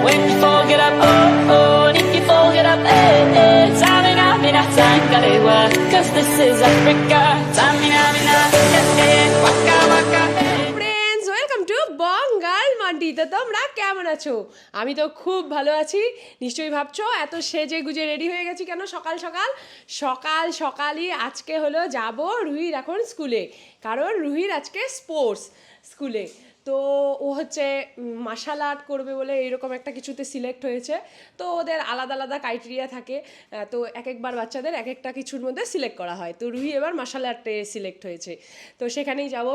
When you fall, get up, oh, oh. And if you fall, get up, eh, eh. Tamina, mina, tangalewa. Cause this is Africa. Tamina, mina, eh, eh. Waka, waka, eh. Friends welcome to Bangal Mandi. তো তোমরা কেমন আছো? আমি তো খুব ভালো আছি। নিশ্চয়ই ভাবছো এত সেজে গুজে রেডি হয়ে গেছি কেন সকাল সকালই আজকে হলো যাব রুহির এখন স্কুলে, কারণ রুহির আজকে স্পোর্টস স্কুলে। তো ও হচ্ছে মার্শাল আর্ট করবে বলে এইরকম একটা কিছুতে সিলেক্ট হয়েছে। তো ওদের আলাদা আলাদা ক্রাইটেরিয়া থাকে, তো একবার বাচ্চাদের এক একটা কিছুর মধ্যে সিলেক্ট করা হয়। তো রুহি এবার মার্শাল আর্টে সিলেক্ট হয়েছে। তো সেখানেই যাব।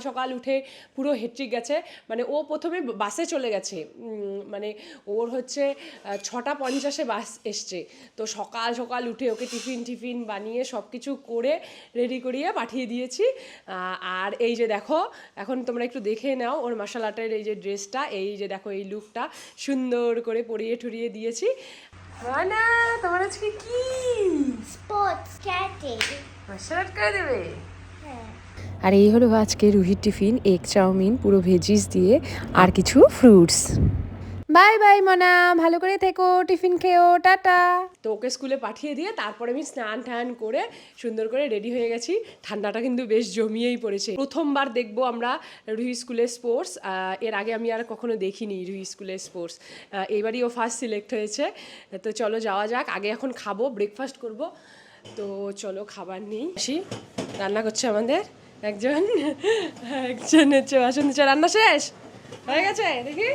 সকাল উঠে পুরো হেট্রিক গেছে, মানে ও প্রথমে বাসে চলে গেছে, মানে ওর হচ্ছে 6:50 বাস এসছে। তো সকাল উঠে ওকে টিফিন বানিয়ে সব কিছু করে রেডি করিয়ে পাঠিয়ে দিয়েছি। আর এই যে দেখো, এখন তোমরা একটু দেখে নাও ওর মার্শাল আর্টের এই যে ড্রেসটা, এই যে দেখো এই লুকটা সুন্দর করে পরিয়ে ঠুরিয়ে দিয়েছি। না তোমার আজকে কি স্পোর্টস ক্যাটে মার্শাল আর্ট করে দেবে? হ্যাঁ। আর এই হলো আজকে রুহির টিফিন, এগ চাউমিন পুরো ভেজিস দিয়ে আর কিছু ফ্রুটস। বাই বাই মনা, ভালো করে থেকো, টিফিন খেও, টাটা। তো ওকে স্কুলে পাঠিয়ে দিয়ে তারপরে আমি স্নান টান করে সুন্দর করে রেডি হয়ে গেছি। ঠান্ডাটা কিন্তু বেশ জমিয়েই পড়েছে। প্রথমবার দেখবো আমরা রুহি স্কুলের স্পোর্টস, এর আগে আমি আর কখনো দেখিনি রুহি স্কুলের স্পোর্টস। এইবারই ও ফার্স্ট সিলেক্ট হয়েছে। তো চলো যাওয়া যাক। আগে এখন খাবো, ব্রেকফাস্ট করব। তো চলো খাবার নেই আসি। রান্না করছে আমাদের একজন হচ্ছে বাসন দিচ্ছে। রান্না শেষ হয়ে গেছে দেখি।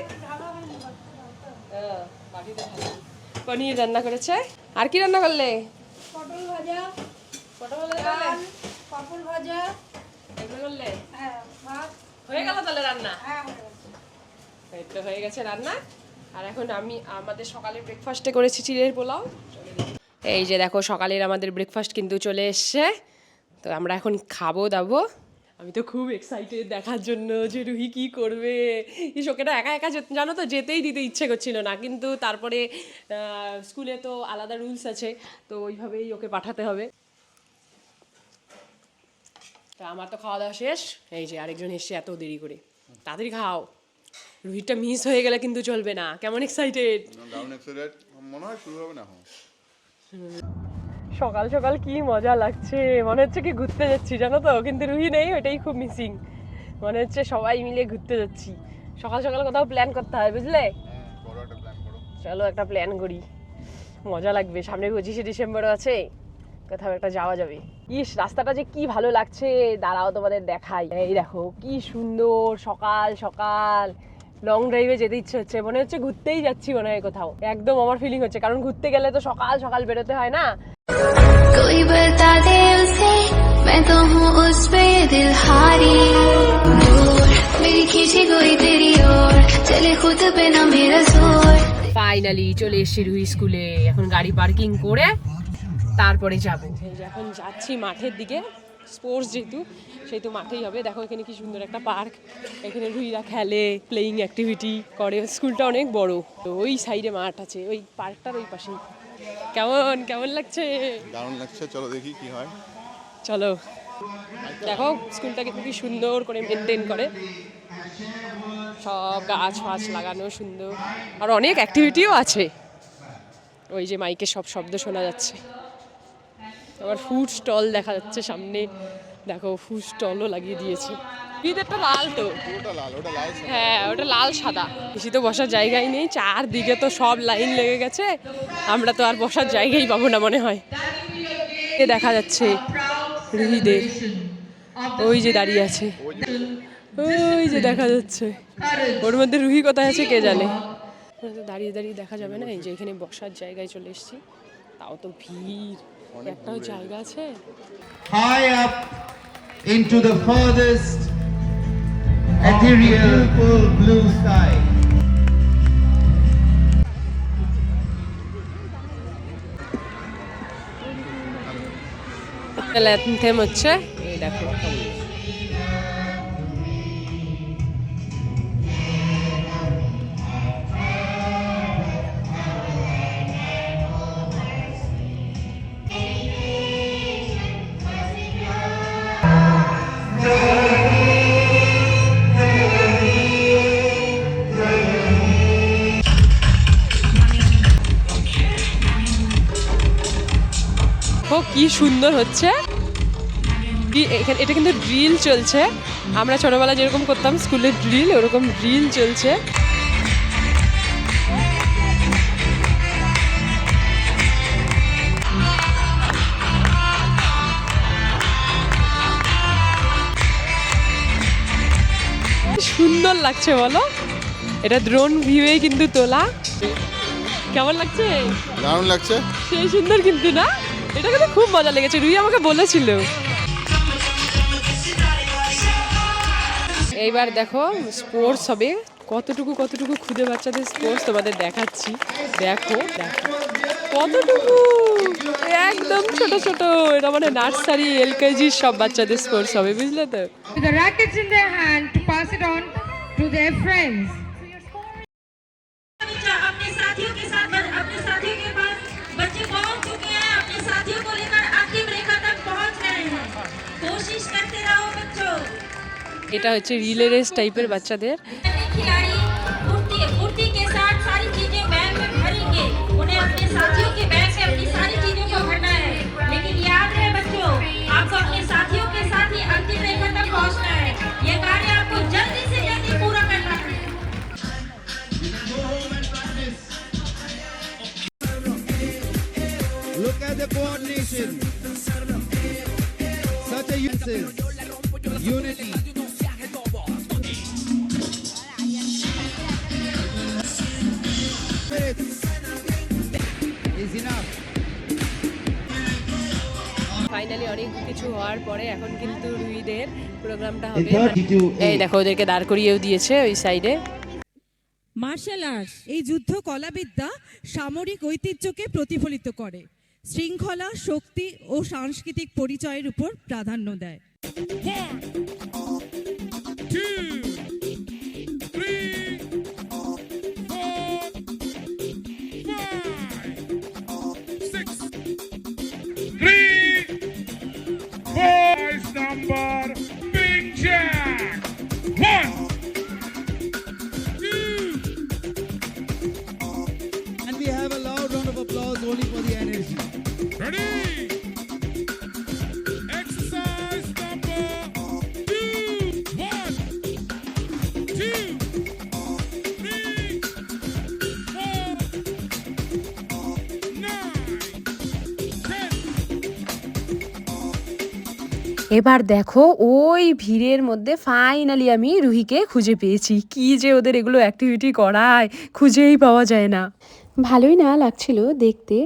পনির রান্না করেছে। আর কি রান্না করলে? পটল ভাজা, পাপড় ভাজা, এগুলো করলে? হ্যাঁ, ভাত। হয়ে গেল তাহলে রান্না? হ্যাঁ, এই তো হয়ে গেছে রান্না। আর এখন আমি আমাদের সকালে ব্রেকফাস্টে করেছি চিড়ের পোলাও। এই যে দেখো সকালের আমাদের ব্রেকফাস্ট কিন্তু চলে এসছে। তো আমরা এখন খাবো দাবো। আমি তো খুব এক্সাইটেড দেখার জন্য যে রুহি কি করবে। ওকে না একা জানো তো যেতেই দিতে ইচ্ছে করছিল না, কিন্তু তারপরে স্কুলে তো আলাদা রুলস আছে, তো ওইভাবেই ওকে পাঠাতে হবে। তা আমার তো খাওয়া দাওয়া শেষ। এই যে আরেকজন এসছে এত দেরি করে। তাড়াতাড়ি খাও, রুহিটা মিস হয়ে গেলে কিন্তু চলবে না। কেমন এক্সাইটেড? মনে হয় শুরু হবে না এখন। সকাল কি মজা লাগছে, মনে হচ্ছে কি ঘুরতে যাচ্ছি জানো তো, কিন্তু রুহি নেই, ওইটাই খুব মিসিং। মনে হচ্ছে সবাই মিলে ঘুরতে যাচ্ছি। সকাল কোথাও প্ল্যান করতে হয় বুঝলে। চলো একটা প্ল্যান করি, মজা লাগবে। সামনে 25শে ডিসেম্বরও আছে, কোথাও একটা যাওয়া যাবে। ইস রাস্তাটা যে কি ভালো লাগছে, দাঁড়াও তোমাদের দেখাই। এই দেখো কি সুন্দর, সকাল লং ড্রাইভে যেতে ইচ্ছে হচ্ছে, মনে হচ্ছে ঘুরতেই যাচ্ছি মনে হয় কোথাও। একদম আমার ফিলিং হচ্ছে, কারণ ঘুরতে গেলে তো সকাল বেরোতে হয় না। कोई बता दे उसे मैं तो हूँ उस पे दिल हारी दूर मेरी खींची कोई तेरी ओर चले खुद पे ना मेरा जोर। ফাইনালি চলে এসেছি রুহি স্কুলে। এখন গাড়ি পার্কিং করে তারপরে যাবো। এখন যাচ্ছি মাঠের দিকে, স্পোর্টস যেহেতু সেহেতু মাঠেই হবে। দেখো এখানে কি সুন্দর একটা পার্ক, এখানে রুহিরা খেলে, প্লেয়িং অ্যাক্টিভিটি করে। স্কুলটা অনেক বড়, তো ওই সাইডে মাঠ আছে, ওই পার্কটার ওই পাশেই। কেমন লাগছে? দারুণ লাগছে, চলো দেখি কি হয়। চলো দেখো স্কুলটাকে খুবই সুন্দর করে মেনটেন করে, সব গাছ ফাছ লাগানো সুন্দর, আর অনেক অ্যাক্টিভিটিও আছে। ওই যে মাইকে সব শব্দ শোনা যাচ্ছে। আবার ফুড স্টল দেখা যাচ্ছে সামনে, দেখো ফুড স্টলও লাগিয়ে দিয়েছে। বিদেরটা লাল তো, হ্যাঁ ওটা লাল সাদা। বেশি তো বসার জায়গাই নেই, চারদিকে তো সব লাইন লেগে গেছে। আমরা তো আর বসার জায়গাই পাবো না মনে হয়। এ দেখা যাচ্ছে রুহিদের, ওই যে দাঁড়িয়ে আছে, ওই যে দেখা যাচ্ছে। ওর মধ্যে রুহি কোথায় আছে কে জানে। দাঁড়িয়ে দেখা যাবে না। এই যে এখানে বসার জায়গায় চলে এসেছি, তাও তো ভিড়, একটাও জায়গা আছে। High up into the furthest ethereal blue sky. Anthem হচ্ছে, এই দেখো। কি সুন্দর হচ্ছে। এটা কিন্তু ড্রিল চলছে, আমরা ছোটবেলা যেরকম করতাম স্কুলে ড্রিল, ওরকম ড্রিল চলছে। সুন্দর লাগছে বলো, এটা ড্রোন ভিউয়ে কিন্তু তোলা। কেমন লাগছে? দারুণ লাগছে। সেই সুন্দর কিন্তু না, এটা কিন্তু খুব মজা লেগেছে, রুই আমাকে বলেছিল। এইবার দেখো স্পোর্টস হবে, কতটুকু খুদে বাচ্চাদের স্পোর্টস তোমাদের দেখাচ্ছি। দেখো কতটুকু, একদম ছোট ছোট, এটা মানে নার্সারি এলকেজি সব বাচ্চাদের স্পোর্টস হবে, বুঝলে তো। With the rackets in their hand to pass it on to their friends. अपने साथियों के साथ अपने साथियों के पास बच्चे पहुंच चुके हैं, अपने साथियों को लेकर अंतिम रेखा तक पहुंच रहे हैं। कोशिश करते रहो बच्चों। এটা হচ্ছে রিলে রেস টাইপের বাচ্চাদের। खिलाड़ी फुर्ती के साथ सारी चीजें बैग में भरेंगे, उन्हें अपने साथियों के बैग में अपनी सारी चीजों को भरना है, लेकिन याद रहे बच्चों, आपको अपने साथियों के साथ ही अंतिम रेखा तक पहुंचना है। ये कार्य आपको जल्दी से जल्दी पूरा करना है। Look at the coordination. Such a unity. Is enough. Finally অনেক কিছু হওয়ার পরে এখন কিন্তু রুইদের প্রোগ্রামটা In হবে। 32A. এই দেখো ওদেরকে দাঁড় করিয়েও দিয়েছে ওই সাইডে। মার্শাল আর্টস এই যুদ্ধ কলাবিদ্যা সামরিক ঐতিহ্যকে প্রতিফলিত করে, শৃঙ্খলা, শক্তি ও সাংস্কৃতিক পরিচয়ের উপর প্রাধান্য দেয়। Number Big Jack. 1, 2. And we have a loud round of applause only for the energy. Ready? Exercise number 2. 1, 2, 3, 4, 9, 10. এবার দেখো ওই ভিড়ের মধ্যে ফাইনালি আমি রুহিকে খুঁজে পেয়েছি। কি যে ওদের এগুলো অ্যাক্টিভিটি করায়, খুঁজেই পাওয়া যায় না। ভালোই না লাগছিল দেখতে,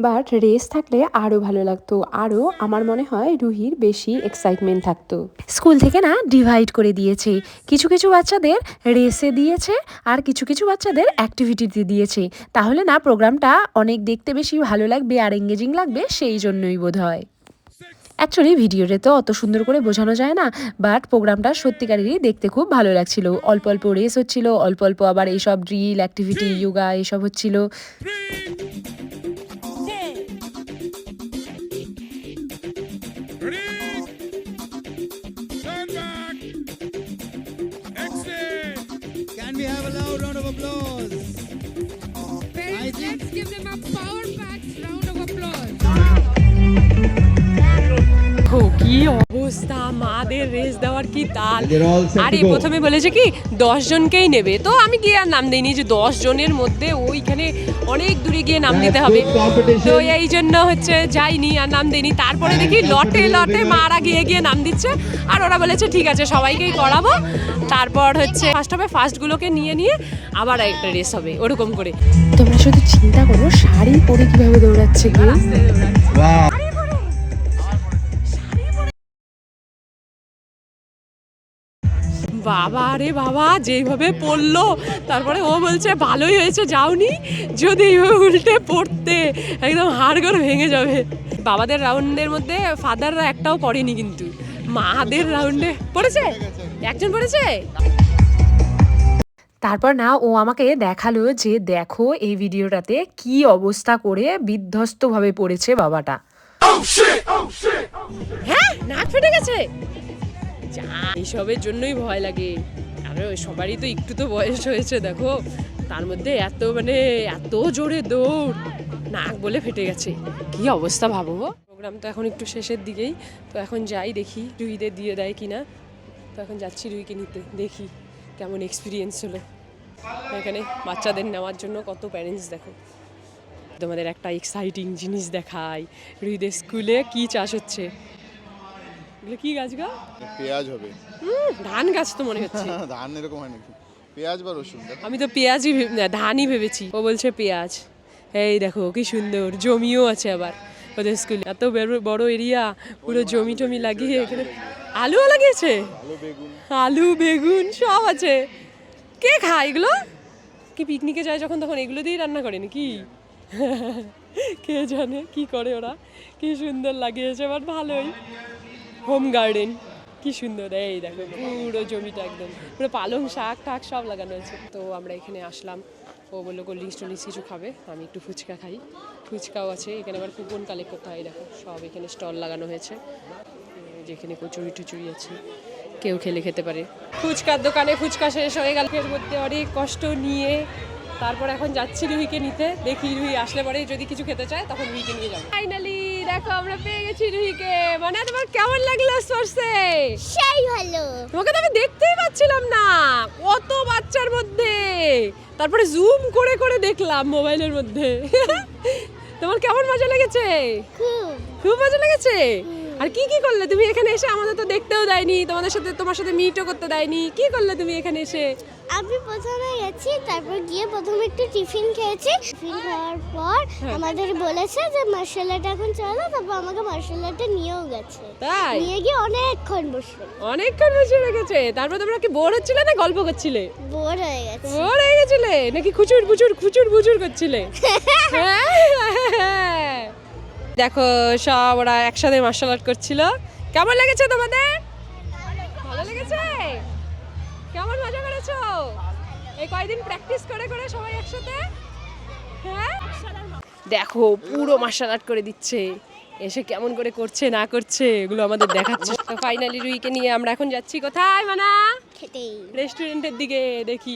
বাট রেস থাকলে আরও ভালো লাগতো, আরও আমার মনে হয় রুহির বেশি এক্সাইটমেন্ট থাকতো। স্কুল থেকে না ডিভাইড করে দিয়েছে, কিছু কিছু বাচ্চাদের রেসে দিয়েছে আর কিছু কিছু বাচ্চাদের অ্যাক্টিভিটিতে দিয়েছে, তাহলে না প্রোগ্রামটা অনেক দেখতে বেশি ভালো লাগবে আর এঙ্গেজিং লাগবে, সেই জন্যই বোধ হয়। অ্যাকচুয়ালি ভিডিওতে তো অত সুন্দর করে বোঝানো যায় না, বাট প্রোগ্রামটা সত্যিকারেরই দেখতে খুব ভালো লাগছিল। অল্প অল্প রেস হচ্ছিল, অল্প অল্প আবার এইসব ড্রিল অ্যাক্টিভিটি যোগা এসব হচ্ছিল। Ready? Turn back. Exit. Can we have a loud round of applause? Let's give them a power-packed round of applause. কি অবস্থা, মাদের রেস দেওয়ার কি তাল। They're all set to আরে go. প্রথমে বলেছে কি 10 জনকেই নেবে, তো আমি গিয়ে আর নাম দিইনি, যে 10 জনের মধ্যে ওইখানে অনেক দূরে গিয়ে নাম দিতে হবে, তো এই জন্য হচ্ছে যাইনি আর নাম দিইনি। তারপরে দেখি লটে লটে মারা গিয়ে নাম দিচ্ছে, আর ওরা বলেছে ঠিক আছে সবাইকেই করাবো। তারপর হচ্ছে ফার্স্ট হবে, ফার্স্টগুলোকে নিয়ে আবার একটা রেস হবে, ওরকম করে। তোমরা শুধু চিন্তা করো শাড়ি পরে কিভাবে দৌড়াচ্ছে কি। Wow. বাবা রে বাবা, যেইভাবে পড়লো, তারপরে ও বলছে ভালোই হয়েছে যাওনি, যদি এইভাবে উল্টে পড়তে একদম হাড়গোড় ভেঙে যাবে। বাবাদের রাউন্ডের মধ্যে ফাদাররা একটাও পড়েনি, কিন্তু মাদের রাউন্ডে পড়েছে, একজন পড়েছে। তারপর না ও আমাকে দেখালো যে দেখো এই ভিডিওটাতে কি অবস্থা করে বিধ্বস্তভাবে পড়েছে বাবাটা। হ্যাঁ, নাক ফেটে গেছে। যা, এইসবের জন্যই ভয় লাগে। আরে সবারই তো একটু তো বয়স হয়েছে, দেখো তার মধ্যে এত জোরে দৌড়, নাক বলে ফেটে গেছে, কি অবস্থা ভাবো। প্রোগ্রাম তো এখন একটু শেষের দিকেই, তো এখন যাই দেখি রুহিদের দিয়ে দেয় কিনা। তো এখন যাচ্ছি রুহিকে নিতে, দেখি কেমন এক্সপিরিয়েন্স হলো। এখানে বাচ্চাদের নেওয়ার জন্য কত প্যারেন্টস দেখো। তোমাদের একটা এক্সাইটিং জিনিস দেখাই, রুহিদের স্কুলে কি চাষ হচ্ছে। এগুলো কি গাছ গা? পেঁয়াজ হবে। ধান গাছ তো মনে হচ্ছে। ধান এরকম হয় নাকি? পেঁয়াজ বা রসুন। আমি তো পেঁয়াজই ধানই ভেবেছি, ও বলছে পেঁয়াজ। এই দেখো কি সুন্দর জমিও আছে আবার ওদের স্কুলে, এত বড় এরিয়া, পুরো জমি টমি লাগিয়ে এখানে আলুও লাগিয়েছে, আলু বেগুন সব আছে। কে খায় এগুলো? কি পিকনিকে যায় যখন তখন এগুলো দিয়েই রান্না করে নাকি? কে জানে কি করে ওরা। কি সুন্দর লাগিয়েছে, বাট ভালোই। হোম গার্ডেন কি সুন্দর। এই দেখো পুরো জমিটা একদম পুরো পালং শাক টাক সব লাগানো আছে। তো আমরা এখানে আসলাম, ও বললো কোল্ড ড্রিঙ্কস টোল্ড কিছু খাবে, আমি একটু ফুচকা খাই। ফুচকাও আছে এখানে, আবার কুপন কালেক্ট করতে হয়। দেখো সব এখানে স্টল লাগানো হয়েছে, যেখানে কচুরি টুচুরি আছে, কেউ খেলে খেতে পারে। ফুচকার দোকানে ফুচকা শেষ হয়ে গেল, এর মধ্যে অনেক কষ্ট নিয়ে তারপর এখন যাচ্ছি রুহিকে নিতে। দেখি রুহি আসলে পরে যদি কিছু খেতে চায় তখন রুহিকে নিয়ে যাবো। ফাইনালি দেখো আমরা পেয়ে গেছি রুহিকে। মানে তোমার কেমন লাগলো স্পর্শে? সেই ভালো। তোমাকে তো আমি দেখতেই পাচ্ছিলাম না, কত বাচ্চার মধ্যে, তারপরে জুম করে করে দেখলাম মোবাইলের মধ্যে। তোমার কেমন মজা লেগেছে? খুব মজা লেগেছে। আর কি কি করলে তুমি এখানে এসে? আমাদের তো দেখতেও দেয়নি, তোমার সাথে মিটও করতে দেয়নি। কি করলে তুমি এখানে এসে? আমি প্রথমে গেছি, তারপর গিয়ে প্রথমে একটু টিফিন খেয়েছি। টিফিন খাওয়ার পর আমাদের বলেছে যে মার্শাল আর্ট এখন চলো, তারপর আমাকে মার্শাল আর্টে নিয়েও গেছে। তাই? নিয়ে গিয়ে অনেকক্ষণ বসে রেখেছে। তারপর তোমরা কি বোর হচ্ছিলে না গল্প করছিলে? বোর হয়ে গেছে। বোর হয়ে গেছিলে নাকি খুচুর বুচুর করছিলে? হ্যাঁ। দেখো সব ওরা একসাথে মার্শাল আর্ট করছিল। কেমন লেগেছে তোমাদের? ভালো লেগেছে? কেমন মজা করেছো এই কয়েকদিন প্র্যাকটিস করে করে সবাই একসাথে? হ্যাঁ দেখো পুরো মার্শাল আর্ট করে দিচ্ছে, এসে কেমন করে করছে না করছে এগুলো আমাদের দেখাচ্ছে। তো ফাইনালি রুহিকে নিয়ে আমরা এখন যাচ্ছি কোথায়? মানা খেতে রেস্টুরেন্টের দিকে। দেখি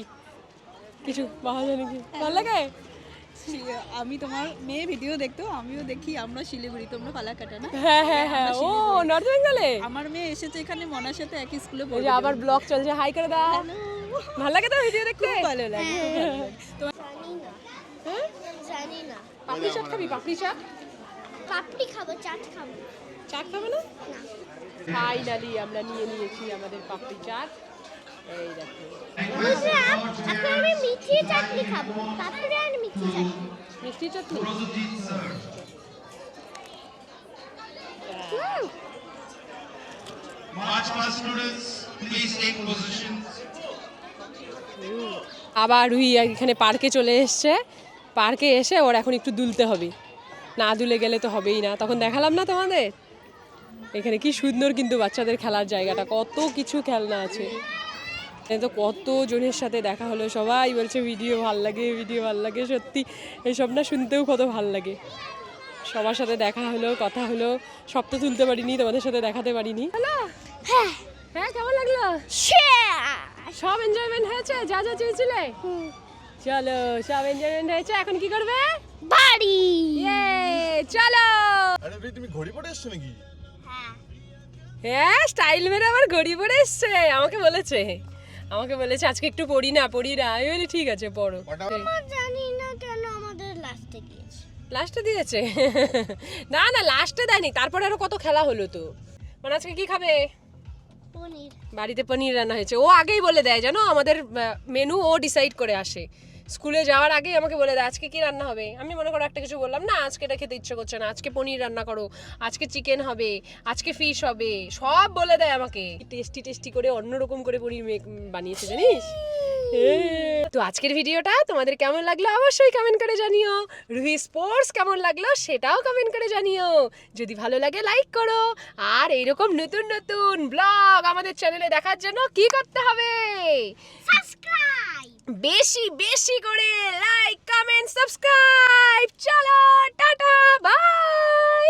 কিছু পাওয়া যায় নাকি। ভালো লাগে? আমি তোমার মেয়ে ভিডিও দেখতো, আমিও দেখি। আমরা শিলিগুড়ি, তোমরা ফালাকাটা না? হ্যাঁ হ্যাঁ হ্যাঁ। ও নর্থ বেঙ্গলে? আমার মেয়ে এসেছে এখানে মনার সাথে একই স্কুলে ওই পড়ে। যে আবার ব্লগ চলছে, হাই করে দাও। ভালো লাগে তো ভিডিও দেখতে? ভালো লাগে। জানি না। পাপড়ি চাট খাবি? পাপড়ি চাট? পাপড়ি খাবো, চাট খাবো। চাট খাবে না? ফাইনালি আমরা নিয়ে নিয়েছি আমাদের পাপড়ি চাট। এই দেখো এখন আমি মিষ্টি চাটনি খাবো। পাপড়ি আর মিষ্টি চাটনি। মিষ্টি চাটনি। আবার রুহি এখানে পার্কে চলে এসছে। পার্কে এসে ওর এখন একটু দুলতে হবে, না দুলে গেলে তো হবেই না। তখন দেখালাম না তোমাদের এখানে কি সুন্দর কিন্তু বাচ্চাদের খেলার জায়গাটা, কত কিছু খেলনা আছে। তো কত জনের সাথে দেখা হলো, সবাই বলছে ভিডিও ভাল লাগে, ভিডিও ভাল লাগে। সত্যি এইসব না শুনতেও কত ভাল লাগে। সবার সাথে দেখা হলো, কথা হলো। সব তো তুলতে পারিনি, তোমাদের সাথে দেখাতে পারিনি। হ্যাঁ হ্যাঁ, কেমন লাগলো? সব এনজয়মেন্ট হয়েছে যা যা চেয়েছিলে? চলো সব এনজয়মেন্ট হয়েছে, এখন কি করবে? বাড়ি। চলো। আরে ভাই তুমি ঘড়ি পরে এসছো নাকি? হ্যাঁ স্টাইল মেরে আবার ঘড়ি পরে এসছে। আমাকে বলেছে আজকে একটু পড়ি না। আমি বলি ঠিক আছে পড়ো। জানি না কেন আমাদের লাস্টে দিয়েছে। না লাস্টে দেয়নি, তারপরে আরো কত খেলা হলো। তো মানে আজকে কি খাবে? পনির। বাড়িতে পনির রান্না হয়েছে। ও আগেই বলে দেয় জানো, আমাদের মেনু ও ডিসাইড করে আসে। স্কুলে যাওয়ার আগেই আমাকে বলে দেয় আজকে কি রান্না হবে। আমি মনে করো একটা কিছু বললাম না, আজকে এটা খেতে ইচ্ছে করছে না, আজকে পনির রান্না করো, আজকে চিকেন হবে, আজকে ফিশ হবে, সব বলে দেয় আমাকে। টেস্টি করে অন্যরকম করে পনির বানিয়েছে জানিস। তো আজকের ভিডিওটা তোমাদের কেমন লাগলো অবশ্যই কমেন্ট করে জানিও। রুহি স্পোর্টস কেমন লাগলো সেটাও কমেন্ট করে জানিও। যদি ভালো লাগে লাইক করো। আর এইরকম নতুন নতুন ব্লগ আমাদের চ্যানেলে দেখার জন্য কি করতে হবে? সাবস্ক্রাইব। বেশি করে লাইক, কমেন্ট, সাবস্ক্রাইব। চলো টাটা, বাই।